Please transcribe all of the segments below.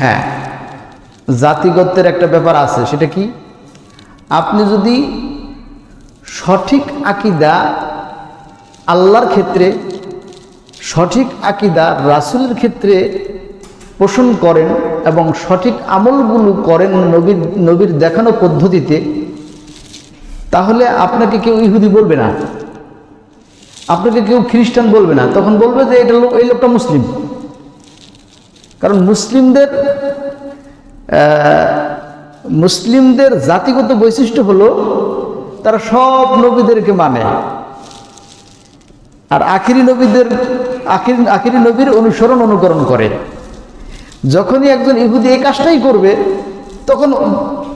হ্যাঁ, জাতিগতের একটা ব্যাপার আছে। সেটা কি? আপনি যদি সঠিক আকীদা আল্লাহর ক্ষেত্রে, সঠিক আকীদা রাসূলের ক্ষেত্রে পোষণ করেন এবং সঠিক আমলগুলো করেন নবীর দেখানো পদ্ধতিতে, তাহলে আপনাকে কেউ ইহুদি বলবে না, আপনাকে কেউ খ্রিস্টান বলবে না। তখন বলবে যে এই লোকটা মুসলিম। কারণ মুসলিমদের জাতিগত বৈশিষ্ট্য হলো তারা সব নবীদেরকে মানে আর আখিরি নবীর অনুকরণ করে। যখনই একজন ইহুদি এই কাজটাই করবে, তখন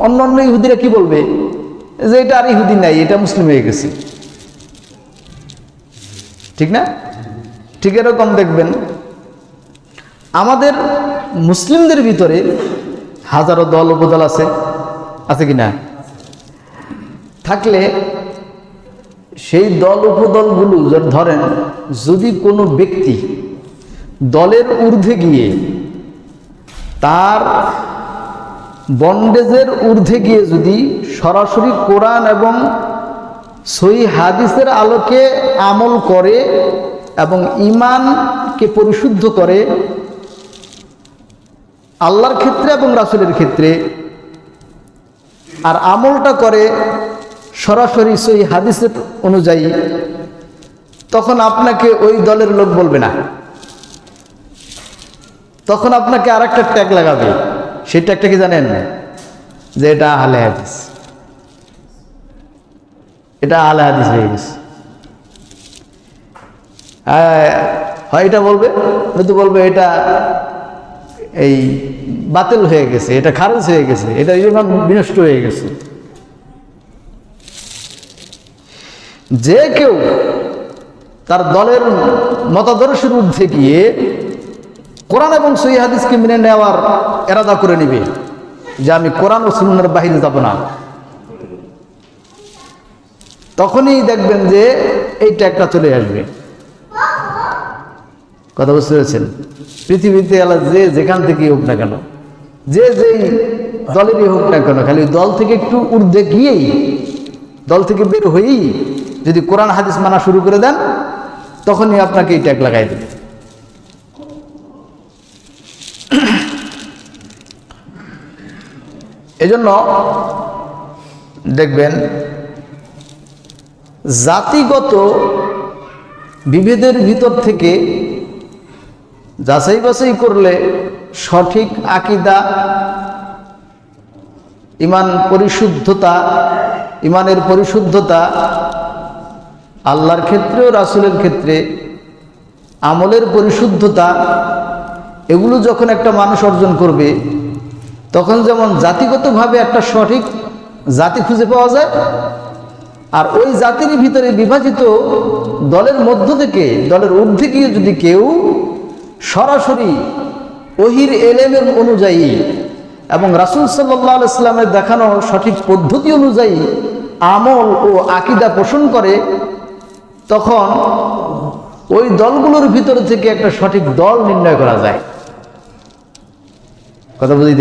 অন্য ইহুদিরা কি বলবে? যে এটা আর ইহুদি নাই, এটা মুসলিম হয়ে গেছে। ঠিক না? ঠিক এরকম দেখবেন আমাদের মুসলিমদের ভিতরে হাজারো দল উপদল আছে কি না? থাকলে সেই দল উপদলগুলো ধরেন, যদি কোনো ব্যক্তি দলের ঊর্ধ্বে গিয়ে, তার বন্ডেজের ঊর্ধ্বে গিয়ে যদি সরাসরি কোরআন এবং সহিহ হাদিসের আলোকে আমল করে এবং ঈমানকে পরিশুদ্ধ করে আল্লাহর ক্ষেত্রে এবং রাসূলের ক্ষেত্রে, আর আমলটা করে সরাসরি সহিহ হাদিসের অনুযায়ী, তখন আপনাকে ওই দলের লোক বলবে না। তখন আপনাকে আর একটা ট্যাগ লাগাবে। সেই ট্যাগটা কি জানেন? যে এটা আহলে হাদিস, এটা আহলে হাদিস হয়ে গেছে। হয় এটা বলবে, নয়তো বলবে এটা এই বাতিল হয়ে গেছে, এটা খারিজ হয়ে গেছে, এটা ইমান বিনষ্ট হয়ে গেছে। যে কেউ তার দলের মতাদর্শের ঊর্ধ্বে গিয়ে কোরআন এবং সহিহ হাদিসকে মেনে নেওয়ার ইরাদা করে নেবে যে আমি কোরআন ও সুন্নাহর বাইরে যাব না, তখনই দেখবেন যে এই ট্যাগটা চলে আসবে। কথা বুঝতে পেরেছেন? পৃথিবীতে আল্লাহ যেখান থেকেই হোক না কেন, যেই দলেরই হোক না কেন, খালি দল থেকে একটু ঊর্ধ্বে গিয়েই, দল থেকে বের হয়েই যদি কোরআন হাদিস মানা শুরু করে দেন, তখনই আপনাকে এই ট্যাগ লাগাই দেবে। এজন্য দেখবেন জাতিগত বিভেদের ভিতর থেকে যাচাই বাছাই করলে সঠিক আকীদা, ইমানের পরিশুদ্ধতা আল্লাহর ক্ষেত্রে ও রাসূলের ক্ষেত্রে আমলের পরিশুদ্ধতা, এগুলো যখন একটা মানুষ অর্জন করবে, তখন যেমন জাতিগতভাবে একটা সঠিক জাতি খুঁজে পাওয়া যায়, আর ওই জাতির ভিতরে বিভাজিত দলের মধ্য থেকে, দলের ঊর্ধ্বে গিয়ে যদি কেউ সরাসরি ওহির এলেমের অনুযায়ী এবং রাসূল সাল্লাল্লাহু আলাইহি ওয়াসাল্লামের দেখানো সঠিক পদ্ধতি অনুযায়ী আমল ও আকীদা পোষণ করে, তখন ওই দলগুলোর ভিতর থেকে একটা সঠিক দল নির্ণয় করা যায়। কথা বুঝি?